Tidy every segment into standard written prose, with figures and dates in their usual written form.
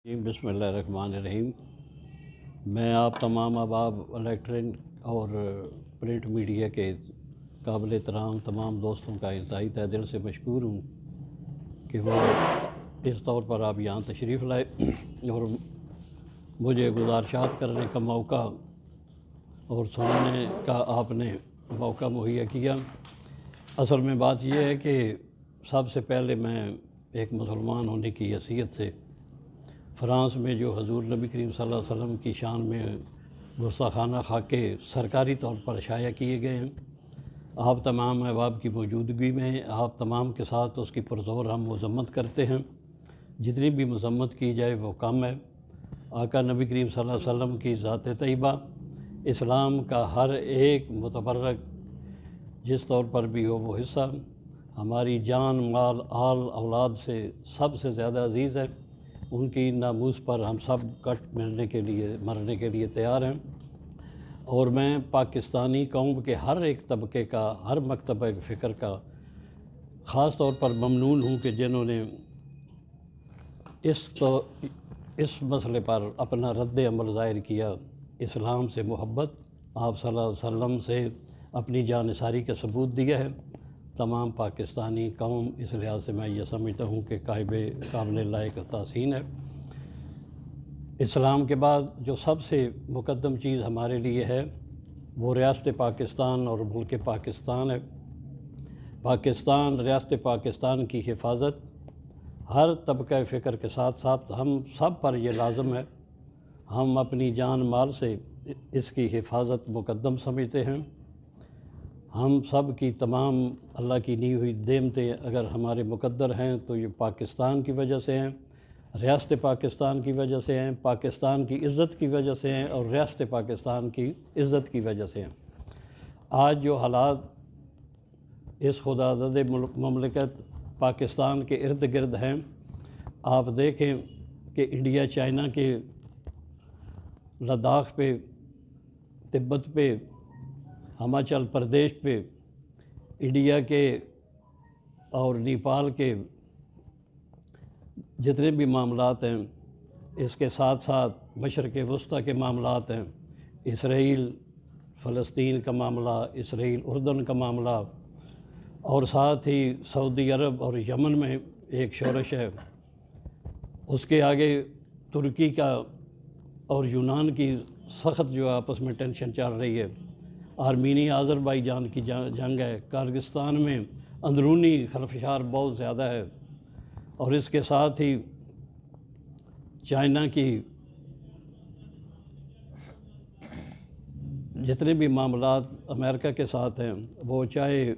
بسم اللہ الرحمن الرحیم۔ میں آپ تمام احباب الیکٹرانک اور پرنٹ میڈیا کے قابل احترام تمام دوستوں کا انتہائی تہ دل سے مشکور ہوں کہ وہ اس طور پر آپ یہاں تشریف لائے اور مجھے گزارشات کرنے کا موقع اور سننے کا آپ نے موقع مہیا کیا۔ اصل میں بات یہ ہے کہ سب سے پہلے میں ایک مسلمان ہونے کی حیثیت سے فرانس میں جو حضور نبی کریم صلی اللہ علیہ وسلم کی شان میں گستاخانہ خاکے سرکاری طور پر شائع کیے گئے ہیں، آپ تمام احباب کی موجودگی میں آپ تمام کے ساتھ اس کی پرزور ہم مذمت کرتے ہیں۔ جتنی بھی مذمت کی جائے وہ کم ہے۔ آقا نبی کریم صلی اللہ علیہ وسلم کی ذات طیبہ اسلام کا ہر ایک متبرک جس طور پر بھی ہو وہ حصہ ہماری جان مال آل اولاد سے سب سے زیادہ عزیز ہے۔ ان کی ناموس پر ہم سب کٹ مرنے کے لیے تیار ہیں، اور میں پاکستانی قوم کے ہر ایک طبقے کا، ہر مکتبہ فکر کا خاص طور پر ممنون ہوں کہ جنہوں نے اس مسئلے پر اپنا رد عمل ظاہر کیا، اسلام سے محبت، آپ صلی اللہ علیہ وسلم سے اپنی جانثاری کا ثبوت دیا ہے۔ تمام پاکستانی قوم اس لحاظ سے میں یہ سمجھتا ہوں کہ قابل لائق تحسین ہے۔ اسلام کے بعد جو سب سے مقدم چیز ہمارے لیے ہے وہ ریاست پاکستان اور ملک پاکستان ہے۔ پاکستان، ریاست پاکستان کی حفاظت ہر طبقہ فکر کے ساتھ ساتھ ہم سب پر یہ لازم ہے۔ ہم اپنی جان مال سے اس کی حفاظت مقدم سمجھتے ہیں۔ ہم سب کی تمام اللہ کی دی ہوئی نعمتیں اگر ہمارے مقدر ہیں تو یہ پاکستان کی وجہ سے ہیں، ریاست پاکستان کی وجہ سے ہیں، پاکستان کی عزت کی وجہ سے ہیں اور ریاست پاکستان کی عزت کی وجہ سے ہیں۔ آج جو حالات اس خداداد مملکت پاکستان کے ارد گرد ہیں، آپ دیکھیں کہ انڈیا چائنا کے لداخ پہ، تبت پہ، ہماچل پردیش پہ، انڈیا کے اور نیپال کے جتنے بھی معاملات ہیں، اس کے ساتھ ساتھ مشرق وسطیٰ کے معاملات ہیں، اسرائیل فلسطین کا معاملہ، اسرائیل اردن کا معاملہ، اور ساتھ ہی سعودی عرب اور یمن میں ایک شورش ہے، اس کے آگے ترکی کا اور یونان کی سخت جو آپس میں ٹینشن چل رہی ہے، آرمینیا آذربائیجان کی جنگ ہے، کازاخستان میں اندرونی خلفشار بہت زیادہ ہے، اور اس کے ساتھ ہی چائنا کی جتنے بھی معاملات امریکہ کے ساتھ ہیں، وہ چاہے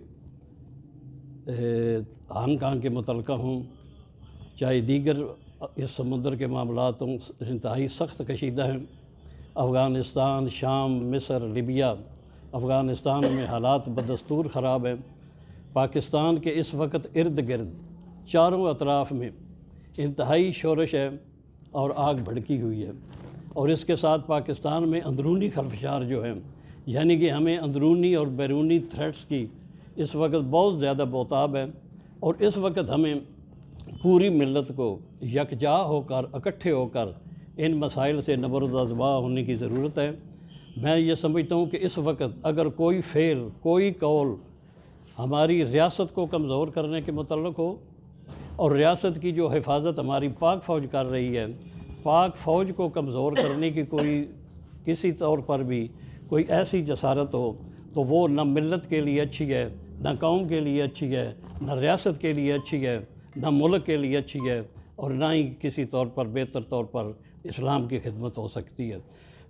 ہانگ کانگ کے متعلقہ ہوں، چاہے دیگر اس سمندر کے معاملات ہوں، انتہائی سخت کشیدہ ہیں۔ افغانستان، شام، مصر، لیبیا، افغانستان میں حالات بدستور خراب ہیں۔ پاکستان کے اس وقت ارد گرد چاروں اطراف میں انتہائی شورش ہے اور آگ بھڑکی ہوئی ہے، اور اس کے ساتھ پاکستان میں اندرونی خلفشار جو ہیں، یعنی کہ ہمیں اندرونی اور بیرونی تھریٹس کی اس وقت بہت زیادہ بہتاب ہے، اور اس وقت ہمیں پوری ملت کو یکجا ہو کر، اکٹھے ہو کر ان مسائل سے نبردآزما ہونے کی ضرورت ہے۔ میں یہ سمجھتا ہوں کہ اس وقت اگر کوئی فعل، کوئی قول ہماری ریاست کو کمزور کرنے کے متعلق ہو، اور ریاست کی جو حفاظت ہماری پاک فوج کر رہی ہے، پاک فوج کو کمزور کرنے کی کوئی کسی طور پر بھی کوئی ایسی جسارت ہو، تو وہ نہ ملت کے لیے اچھی ہے، نہ قوم کے لیے اچھی ہے، نہ ریاست کے لیے اچھی ہے، نہ ملک کے لیے اچھی ہے، اور نہ ہی کسی طور پر بہتر طور پر اسلام کی خدمت ہو سکتی ہے۔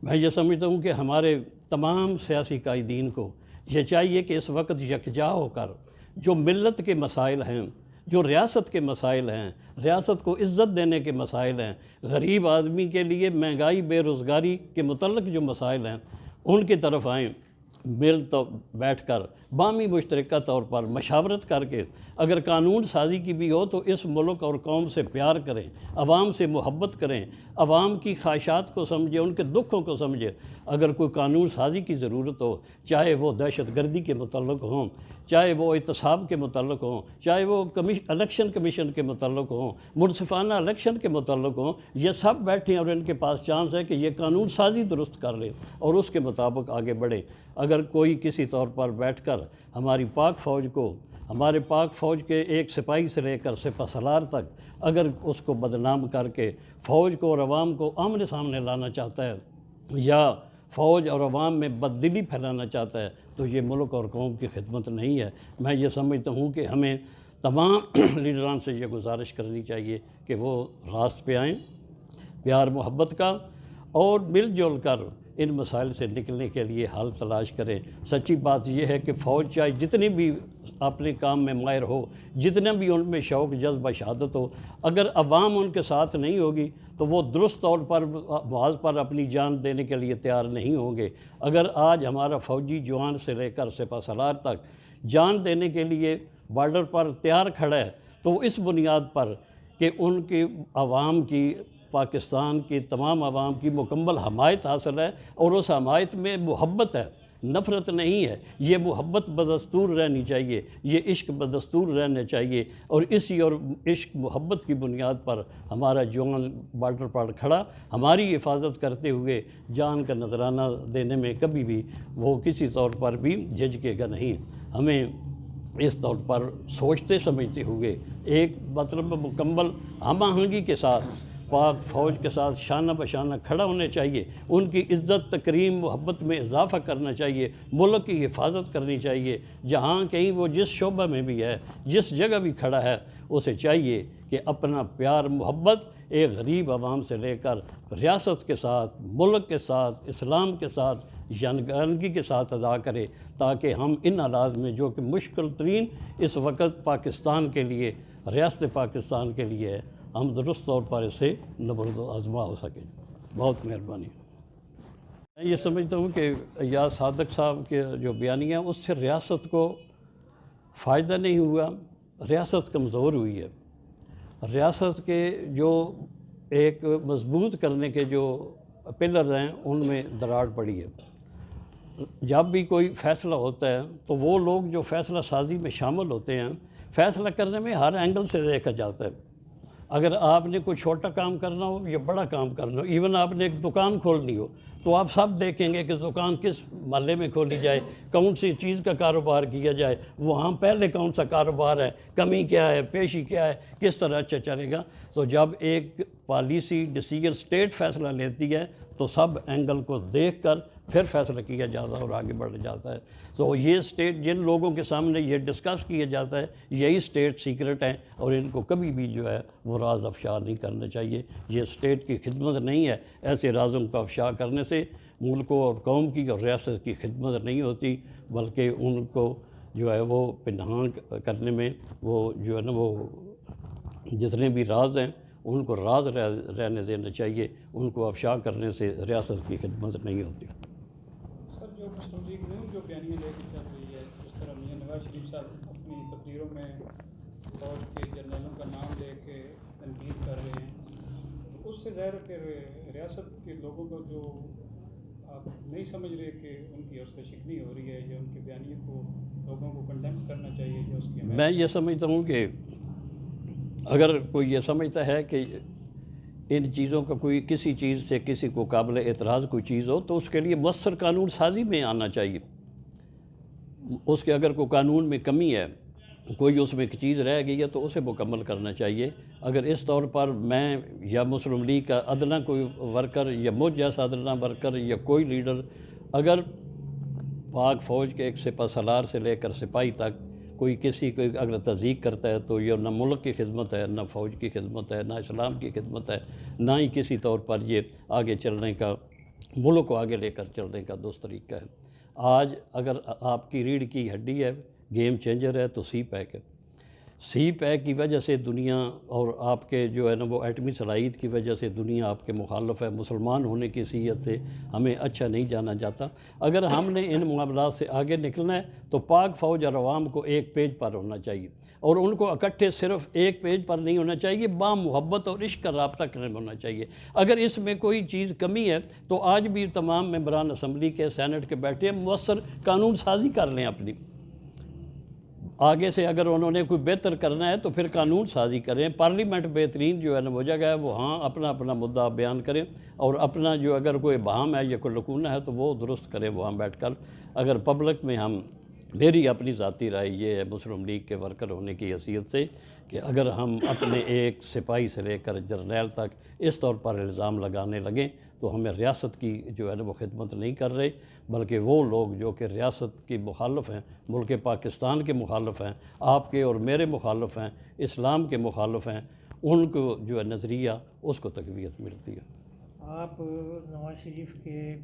میں یہ سمجھتا ہوں کہ ہمارے تمام سیاسی قائدین کو یہ چاہیے کہ اس وقت یکجا ہو کر جو ملت کے مسائل ہیں، جو ریاست کے مسائل ہیں، ریاست کو عزت دینے کے مسائل ہیں، غریب آدمی کے لیے مہنگائی، بے روزگاری کے متعلق جو مسائل ہیں، ان کی طرف آئیں، مل تو بیٹھ کر باہمی مشترکہ طور پر مشاورت کر کے اگر قانون سازی کی بھی ہو تو اس ملک اور قوم سے پیار کریں، عوام سے محبت کریں، عوام کی خواہشات کو سمجھیں، ان کے دکھوں کو سمجھیں۔ اگر کوئی قانون سازی کی ضرورت ہو، چاہے وہ دہشت گردی کے متعلق ہوں، چاہے وہ احتساب کے متعلق ہوں، چاہے وہ الیکشن کمیشن کے متعلق ہوں، منصفانہ الیکشن کے متعلق ہوں، یہ سب بیٹھیں اور ان کے پاس چانس ہے کہ یہ قانون سازی درست کر لیں اور اس کے مطابق آگے بڑھیں۔ اگر کوئی کسی طور پر بیٹھ کر ہماری پاک فوج کو، ہمارے پاک فوج کے ایک سپاہی سے لے کر سپہ سالار تک اگر اس کو بدنام کر کے فوج کو اور عوام کو آمنے سامنے لانا چاہتا ہے یا فوج اور عوام میں بددلی پھیلانا چاہتا ہے تو یہ ملک اور قوم کی خدمت نہیں ہے۔ میں یہ سمجھتا ہوں کہ ہمیں تمام لیڈران سے یہ گزارش کرنی چاہیے کہ وہ راست پہ آئیں، پیار محبت کا، اور مل جل کر ان مسائل سے نکلنے کے لیے حل تلاش کریں۔ سچی بات یہ ہے کہ فوج چاہے جتنی بھی اپنے کام میں ماہر ہو، جتنا بھی ان میں شوق جذبہ شہادت ہو، اگر عوام ان کے ساتھ نہیں ہوگی تو وہ درست طور پر محاذ پر اپنی جان دینے کے لیے تیار نہیں ہوں گے۔ اگر آج ہمارا فوجی جوان سے لے کر سپہ سالار تک جان دینے کے لیے بارڈر پر تیار کھڑا ہے تو اس بنیاد پر کہ ان کی عوام کی، پاکستان کی تمام عوام کی مکمل حمایت حاصل ہے، اور اس حمایت میں محبت ہے، نفرت نہیں ہے۔ یہ محبت بدستور رہنی چاہیے، یہ عشق بدستور رہنا چاہیے، اور اسی اور عشق محبت کی بنیاد پر ہمارا جوان بارڈر پر کھڑا ہماری حفاظت کرتے ہوئے جان کا نذرانہ دینے میں کبھی بھی وہ کسی طور پر بھی جھجکے گا نہیں۔ ہمیں اس طور پر سوچتے سمجھتے ہوئے ایک مطلب مکمل ہم آہنگی کے ساتھ پاک فوج کے ساتھ شانہ بشانہ کھڑا ہونے چاہیے، ان کی عزت تکریم محبت میں اضافہ کرنا چاہیے، ملک کی حفاظت کرنی چاہیے۔ جہاں کہیں وہ جس شعبہ میں بھی ہے، جس جگہ بھی کھڑا ہے، اسے چاہیے کہ اپنا پیار محبت ایک غریب عوام سے لے کر ریاست کے ساتھ، ملک کے ساتھ، اسلام کے ساتھ، یکجہتی کے ساتھ ادا کرے، تاکہ ہم ان حالات میں جو کہ مشکل ترین اس وقت پاکستان کے لیے، ریاست پاکستان کے لیے ہے، ہم درست طور پر اسے نبرد و آزما ہو سکیں۔ بہت مہربانی۔ میں یہ سمجھتا ہوں کہ ایاز صادق صاحب کے جو بیانیہ اس سے ریاست کو فائدہ نہیں ہوا، ریاست کمزور ہوئی ہے۔ ریاست کے جو ایک مضبوط کرنے کے جو پلر ہیں ان میں دراڑ پڑی ہے۔ جب بھی کوئی فیصلہ ہوتا ہے تو وہ لوگ جو فیصلہ سازی میں شامل ہوتے ہیں، فیصلہ کرنے میں ہر اینگل سے دیکھا جاتا ہے۔ اگر آپ نے کوئی چھوٹا کام کرنا ہو یا بڑا کام کرنا ہو، ایون آپ نے ایک دکان کھولنی ہو تو آپ سب دیکھیں گے کہ دکان کس محلے میں کھولی جائے، کون سی چیز کا کاروبار کیا جائے، وہاں پہلے کون سا کاروبار ہے، کمی کیا ہے، پیشی کیا ہے، کس طرح اچھا چلے گا۔ تو جب ایک پالیسی ڈیسیجن اسٹیٹ فیصلہ لیتی ہے تو سب اینگل کو دیکھ کر پھر فیصلہ کیا جاتا ہے اور آگے بڑھ جاتا ہے۔ تو یہ اسٹیٹ جن لوگوں کے سامنے یہ ڈسکس کیا جاتا ہے، یہی اسٹیٹ سیکرٹ ہیں، اور ان کو کبھی بھی جو ہے وہ راز افشا نہیں کرنا چاہیے۔ یہ اسٹیٹ کی خدمت نہیں ہے، ایسے رازوں کو افشا کرنے سے ملکوں اور قوم کی اور ریاست کی خدمت نہیں ہوتی، بلکہ ان کو جو ہے وہ پنہان کرنے میں وہ جو ہے نا وہ جتنے بھی راز ہیں ان کو راز رہنے دینا چاہیے، ان کو افشا کرنے سے ریاست کی خدمت نہیں ہوتی۔ سر، جو مسلم لیگ نون جو بیانیہ لے کے چل رہی ہے، جس طرح میاں نواز شریف صاحب اپنی تقریروں میں فوج کے جنرلوں کا نام لے کے تنقید کر رہے ہیں، اس سے ظاہر کہ ریاست کے لوگوں کو جو آپ نہیں سمجھ رہے کہ ان کی حوصلہ شکنی ہو رہی ہے، یا ان کے بیانیے کو لوگوں کو کنڈیم کرنا چاہیے، یا اس کی میں یہ سمجھتا ہوں کہ اگر کوئی یہ سمجھتا ہے کہ ان چیزوں کا کوئی کسی چیز سے کسی کو قابل اعتراض کوئی چیز ہو تو اس کے لیے مؤثر قانون سازی میں آنا چاہیے۔ اس کے اگر کوئی قانون میں کمی ہے، کوئی اس میں ایک چیز رہ گئی ہے تو اسے مکمل کرنا چاہیے۔ اگر اس طور پر میں یا مسلم لیگ کا ادنا کوئی ورکر یا مجھ جیسا ادنا ورکر یا کوئی لیڈر اگر پاک فوج کے ایک سپہ سالار سے لے کر سپاہی تک کوئی کسی کو اگر تضییق کرتا ہے تو یہ نہ ملک کی خدمت ہے، نہ فوج کی خدمت ہے، نہ اسلام کی خدمت ہے، نہ ہی کسی طور پر یہ آگے چلنے کا، ملک کو آگے لے کر چلنے کا درست طریقہ ہے۔ آج اگر آپ کی ریڑھ کی ہڈی ہے، گیم چینجر ہے تو سی پیک ہے۔ سی پیک کی وجہ سے دنیا اور آپ کے جو ہے نا وہ ایٹمی صلاحیت کی وجہ سے دنیا آپ کے مخالف ہے. مسلمان ہونے کی حیثیت سے ہمیں اچھا نہیں جانا جاتا. اگر ہم نے ان معاملات سے آگے نکلنا ہے تو پاک فوج اور عوام کو ایک پیج پر ہونا چاہیے, اور ان کو اکٹھے صرف ایک پیج پر نہیں ہونا چاہیے, با محبت اور عشق کا رابطہ قائم ہونا چاہیے. اگر اس میں کوئی چیز کمی ہے تو آج بھی تمام ممبران اسمبلی کے, سینٹ کے بیٹھے مؤثر قانون سازی کر لیں اپنی. آگے سے اگر انہوں نے کوئی بہتر کرنا ہے تو پھر قانون سازی کریں. پارلیمنٹ بہترین جو ہے نا وہ جگہ ہے, وہ ہاں اپنا اپنا مدعا بیان کریں, اور اپنا جو اگر کوئی بہام ہے یا کوئی لکونہ ہے تو وہ درست کریں وہاں بیٹھ کر. اگر پبلک میں میری اپنی ذاتی رائے یہ ہے مسلم لیگ کے ورکر ہونے کی حیثیت سے کہ اگر ہم اپنے ایک سپاہی سے لے کر جرنیل تک اس طور پر الزام لگانے لگیں تو ہمیں ریاست کی جو ہے نا وہ خدمت نہیں کر رہے, بلکہ وہ لوگ جو کہ ریاست کی مخالف ہیں, ملک پاکستان کے مخالف ہیں, آپ کے اور میرے مخالف ہیں, اسلام کے مخالف ہیں, ان کو جو ہے نظریہ اس کو تقویت ملتی ہے. آپ نواز شریف کے